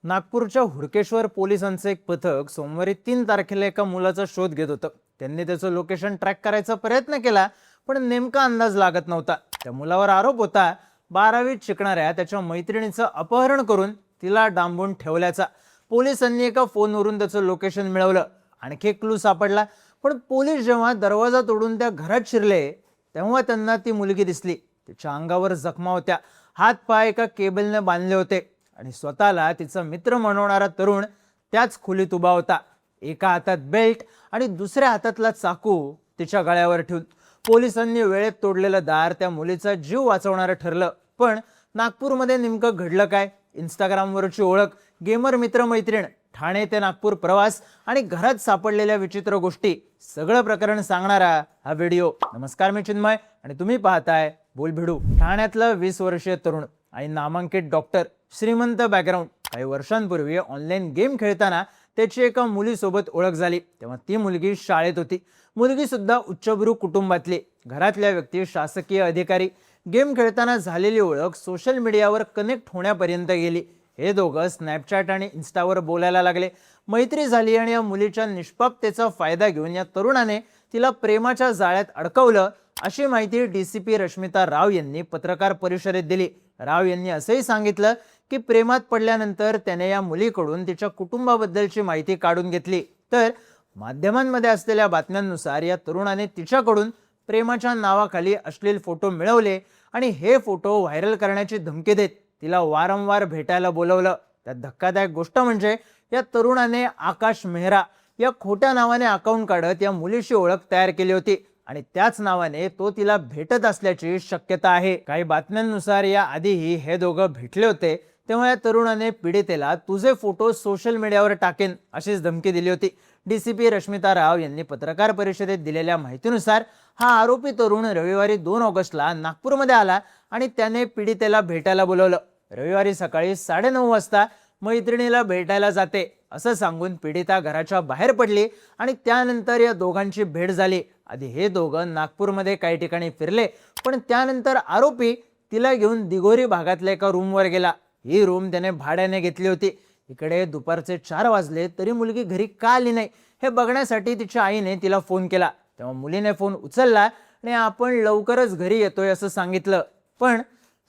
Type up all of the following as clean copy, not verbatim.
नागपूरच्या हुडकेश्वर पोलिसांचं एक पथक सोमवारी 3 तारखेला एका मुलाचा शोध घेत होतं. त्यांनी त्याचं लोकेशन ट्रॅक करायचा प्रयत्न केला, पण नेमका अंदाज लागत नव्हता. त्या मुलावर आरोप होता 12वीत शिकणाऱ्या त्याच्या मैत्रिणीचं अपहरण करून तिला डांबून ठेवल्याचा. पोलिसांनी एका फोनवरून त्याचं लोकेशन मिळवलं. आणखी एक क्लू सापडला, पण पोलीस जेव्हा दरवाजा तोडून त्या घरात शिरले तेव्हा त्यांना ती मुलगी दिसली. तिच्या अंगावर जखमा होत्या, हात पाय एका केबलने बांधले होते आणि स्वतःला तिचा मित्र म्हणवणारा तरुण त्याच खोलीत उभा होता. एका हातात बेल्ट आणि दुसऱ्या हातातला चाकू तिच्या गळ्यावर ठेवून. पोलिसांनी वेळेत तोडलेलं दार त्या मुलीचा जीव वाचवणारं ठरलं. पण नागपूरमध्ये नेमकं घडलं काय? इंस्टाग्रामवरची ओळख, गेमर मित्र मैत्रीण, ठाणे ते नागपूर प्रवास आणि घरात सापडलेल्या विचित्र गोष्टी, सगळं प्रकरण सांगणारा हा व्हिडिओ. नमस्कार, मी चिन्मय आणि तुम्ही पाहताय बोलभिडू. ठाण्यातलं 20 वर्षीय तरुण आणि नामांकित डॉक्टर, श्रीमंत बॅकग्राऊंड. काही वर्षांपूर्वी ऑनलाईन गेम खेळताना त्याची एका मुलीसोबत ओळख झाली. तेव्हा ती मुलगी शाळेत होती. मुलगी सुद्धा उच्चभ्रू कुटुंबातली. घरातल्या व्यक्ती शासकीय अधिकारी. गेम खेळताना झालेली ओळख सोशल मीडियावर कनेक्ट होण्यापर्यंत गेली. हे दोघं स्नॅपचॅट आणि इन्स्टावर बोलायला लागले. मैत्री झाली आणि या मुलीच्या निष्पापतेचा फायदा घेऊन या तरुणाने तिला प्रेमाच्या जाळ्यात अडकवलं, अशी माहिती डीसीपी रश्मिता राव यांनी पत्रकार परिषदेत दिली. राव यांनी असंही सांगितलं की प्रेमात पडल्यानंतर त्याने या मुलीकडून तिच्या कुटुंबाबद्दलची माहिती काढून घेतली. तर माध्यमांमध्ये असलेल्या बातम्यांनुसार या तरुणाने तिच्याकडून प्रेमाच्या नावाखाली अश्लील फोटो मिळवले आणि हे फोटो व्हायरल करण्याची धमकी देत तिला वारंवार भेटायला बोलवलं. त्यात धक्कादायक गोष्ट म्हणजे या तरुणाने आकाश मेहरा या खोट्या नावाने अकाउंट काढत या मुलीशी ओळख तयार केली होती आणि त्याच नावाने तो तिला भेटत असल्याची शक्यता आहे. काही बातम्यांनुसार या आधीही हे दोघं भेटले होते. तेव्हा या तरुणाने पीडितेला तुझे फोटो सोशल मीडियावर टाकेन अशीच धमकी दिली होती. डीसीपी रश्मिता राव यांनी पत्रकार परिषदेत दिलेल्या माहितीनुसार हा आरोपी तरुण रविवारी 2 ऑगस्टला नागपूरमध्ये आला आणि त्याने पीडितेला भेटायला बोलवलं. रविवारी सकाळी 9:30 वाजता मैत्रिणीला भेटायला जाते असं सांगून पीडिता घराच्या बाहेर पडली आणि त्यानंतर या दोघांची भेट झाली. आधी हे दोघं नागपूरमध्ये काही ठिकाणी फिरले, पण त्यानंतर आरोपी तिला घेऊन दिघोरी भागातल्या एका रूमवर गेला. ही रूम त्याने भाड्याने घेतली होती. इकडे दुपारचे 4 वाजले तरी मुलगी घरी का आली नाही हे बघण्यासाठी तिच्या आईने तिला फोन केला. तेव्हा मुलीने फोन उचलला आणि आपण लवकरच घरी येतोय असं सांगितलं. पण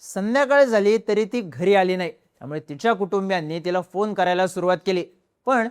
संध्याकाळ झाली तरी ती घरी आली नाही. त्यामुळे तिच्या कुटुंबियांनी तिला फोन करायला सुरुवात केली, पण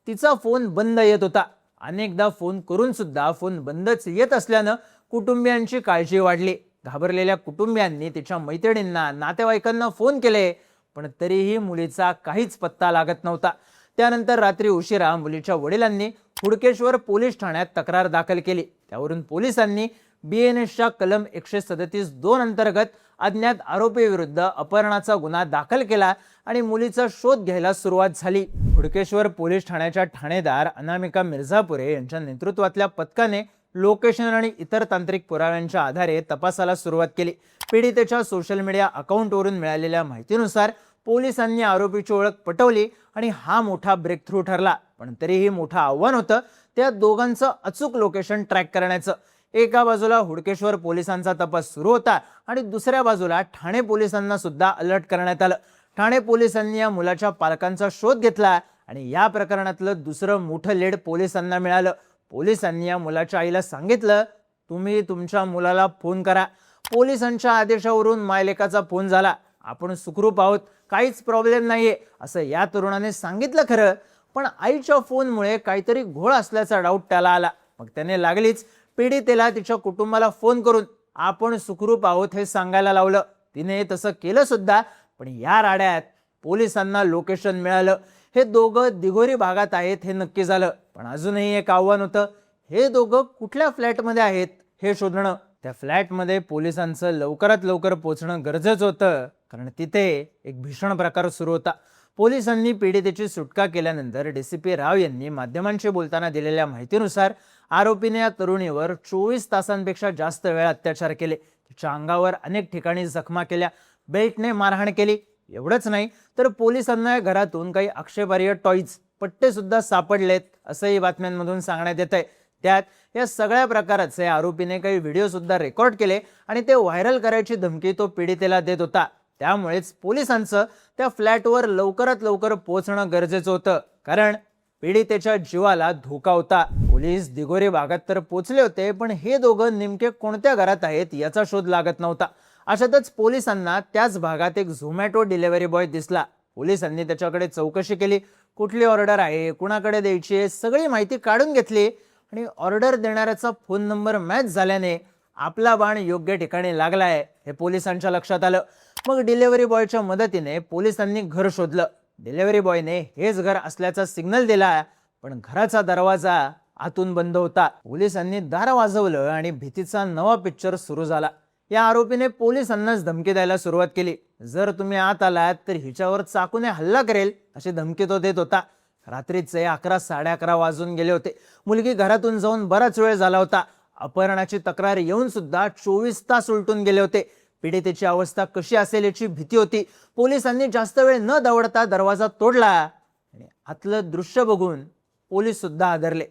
तिचा फोन बंद येत होता. अनेकदा फोन करून सुद्धा फोन बंदच येत असल्यानं कुटुंबियांची काळजी वाढली. घाबरलेल्या कुटुंबियांनी तिच्या मैत्रिणींना, नातेवाईकांना फोन केले, पण तरीही मुलीचा काहीच पत्ता लागत नव्हता. त्यानंतर रात्री उशिरा मुलीच्या वडिलांनी हुडकेश्वर पोलीस ठाण्यात तक्रार दाखल केली. त्यावरून पोलिसांनी BNSच्या कलम 137(2) अंतर्गत अज्ञात आरोपी विरुद्ध अपहरणाचा गुन्हा दाखल केला आणि मुलीचा शोध घ्यायला सुरुवात झाली. हुडकेश्वर पोलीस ठाण्याच्या ठाणेदार अनामिका मिर्झापुरे यांच्या नेतृत्वातल्या पथकाने लोकेशन आणि इतर तांत्रिक पुराव्यांच्या आधारे तपासाला सुरुवात केली. पीडितेच्या सोशल मीडिया अकाउंटवरून मिळालेल्या माहितीनुसार पोलिसांनी आरोपीची ओळख पटवली आणि हा मोठा ब्रेक थ्रू ठरला. पण तरीही मोठं आव्हान होतं त्या दोघांचं अचूक लोकेशन ट्रॅक करण्याचं. एका बाजूला हुडकेश्वर पोलिसांचा तपास सुरू होता आणि दुसऱ्या बाजूला ठाणे पोलिसांना सुद्धा अलर्ट करण्यात आलं. ठाणे पोलिसांनी या मुलाच्या पालकांचा शोध घेतला आणि या प्रकरणातलं दुसरं मोठं लीड पोलिसांना मिळालं. पोलिसांनी या मुलाच्या आईला सांगितलं, तुम्ही तुमच्या मुलाला फोन करा. पोलिसांच्या आदेशावरून मायलेकाचा फोन झाला. आपण सुखरूप आहोत, काहीच प्रॉब्लेम नाहीये असं या तरुणाने सांगितलं. खरं, पण आईच्या फोनमुळे काहीतरी घोळ असल्याचा डाऊट त्याला आला. मग त्याने लागलीच पीडितेला तिच्या कुटुंबाला फोन करून आपण सुखरूप आहोत हे सांगायला लावलं. तिने तसं केलं सुद्धा, पण या राड्यात पोलिसांना लोकेशन मिळालं. हे दोघं दिघोरी भागात आहेत हे नक्की झालं. पण अजूनही एक आव्हान होतं, हे दोघं कुठल्या फ्लॅटमध्ये आहेत हे शोधणं. त्या फ्लॅटमध्ये पोलिसांचं लवकरात लवकर पोहोचणं गरजेचं होतं, कारण तिथे एक भीषण प्रकार सुरू होता. पोलिसांनी पीडितेची सुटका केल्यानंतर डीसीपी राव यांनी माध्यमांशी बोलताना दिलेल्या माहितीनुसार आरोपीने या तरुणीवर 24 तासांपेक्षा जास्त वेळ अत्याचार केले. तिच्या अंगावर अनेक ठिकाणी जखमा केल्या, बेल्टने मारहाण केली. एवढंच नाही तर पोलिसांना या घरातून काही आक्षेपार्ह टॉयज, पट्टे सुद्धा सापडलेत असंही बातम्यांमधून सांगण्यात येत आहे. त्यात या सगळ्या प्रकाराचे आरोपीने काही व्हिडिओ सुद्धा रेकॉर्ड केले आणि ते व्हायरल करायची धमकी तो पीडितेला देत होता. त्यामुळेच पोलिसांचं त्या फ्लॅटवर लवकरात लवकर पोहोचणं गरजेचं होतं, कारण पीडितेच्या जीवाला धोका होता. पोलीस दिगोरी भागात तर पोहोचले होते, पण हे दोघं नेमके कोणत्या घरात आहेत याचा शोध लागत नव्हता. अशातच पोलिसांना त्याच भागात एक झोमॅटो डिलिव्हरी बॉय दिसला. पोलिसांनी त्याच्याकडे चौकशी केली. कुठली ऑर्डर आहे, कुणाकडे द्यायची आहे, सगळी माहिती काढून घेतली आणि ऑर्डर देणाऱ्याचा फोन नंबर मॅच झाल्याने आपला बाण योग्य ठिकाणी लागलाय हे पोलिसांच्या लक्षात आलं. मग डिलिव्हरी बॉयच्या मदतीने पोलिसांनी घर शोधलं. डिलिव्हरी बॉयने हेच घर असल्याचा सिग्नल दिला, पण घराचा दरवाजा आतून बंद होता. पोलिसांनी दार वाजवलं आणि भीतीचा नवा पिक्चर सुरू झाला. या आरोपीने पोलिसांनाच धमकी द्यायला सुरुवात केली. जर तुम्ही आत आलात तर हिच्यावर चाकूने हल्ला करेल अशी धमकी तो देत होता. रात्रीचे 11, 11:30 वाजून गेले होते. मुलगी घरातून जाऊन बराच वेळ झाला होता. अपहरणाची तक्रार येऊन सुद्धा 24 तास उलटून गेले होते. पीडितेची अवस्था कशी असेल याची भीती होती. पोलिसांनी जास्त वेळ न दवडता दरवाजा तोडला आणि आतलं दृश्य बघून पोलीस सुद्धा हादरले.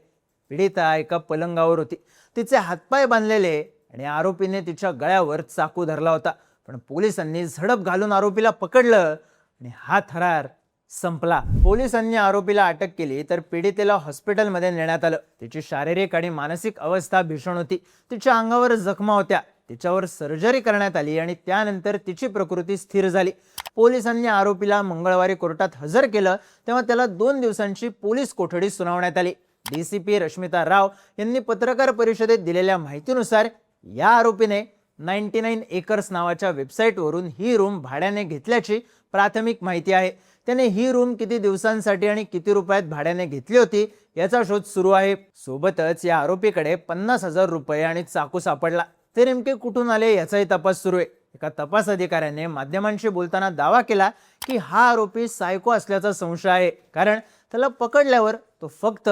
पीडिता एका पलंगावर होती. तिचे हातपाय बांधलेले आणि आरोपीने तिच्या गळ्यावर चाकू धरला होता. पण पोलिसांनी झडप घालून आरोपीला पकडलं आणि हा थरार संपला. पोलिसांनी आरोपीला अटक केली तर पीडितेला हॉस्पिटलमध्ये नेण्यात आलं. तिची शारीरिक आणि मानसिक अवस्था भीषण होती. तिच्या अंगावर जखमा होत्या. तिच्यावर सर्जरी करण्यात आली आणि त्यानंतर तिची प्रकृती स्थिर झाली. पोलिसांनी आरोपीला मंगळवारी कोर्टात हजर केलं, तेव्हा त्याला 2 दिवसांची पोलीस कोठडी सुनावण्यात आली. डीसीपी रश्मिता राव यांनी पत्रकार परिषदेत दिलेल्या माहितीनुसार या आरोपीने 99 एकर्स नावाच्या वेबसाईटवरून ही रूम भाड्याने घेतल्याची प्राथमिक माहिती आहे. त्याने ही रूम किती दिवसांसाठी आणि किती रुपयात भाड्याने घेतली होती याचा शोध सुरू आहे. सोबतच या आरोपीकडे 50,000 रुपये आणि चाकू सापडला. ते नेमके कुठून आले याचाही तपास सुरू आहे. एका तपास अधिकाऱ्याने माध्यमांशी बोलताना दावा केला की हा आरोपी सायको असल्याचा संशय आहे, कारण त्याला पकडल्यावर तो फक्त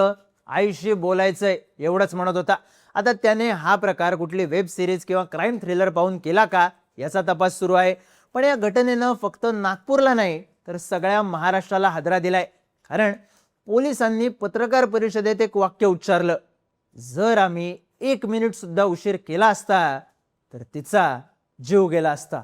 आईशी बोलायचंय एवढंच म्हणत होता. आता त्याने हा प्रकार कुठली वेब सिरीज किंवा क्राईम थ्रिलर पाहून केला का याचा तपास सुरू आहे. पण या घटनेनं फक्त नागपूरला नाही तर सगळ्या महाराष्ट्राला हादरा दिलाय, कारण पोलिसांनी पत्रकार परिषदेत एक वाक्य उच्चारलं, जर आम्ही 1 मिनिट सुद्धा उशीर केला असता तर तिचा जीव गेला असता.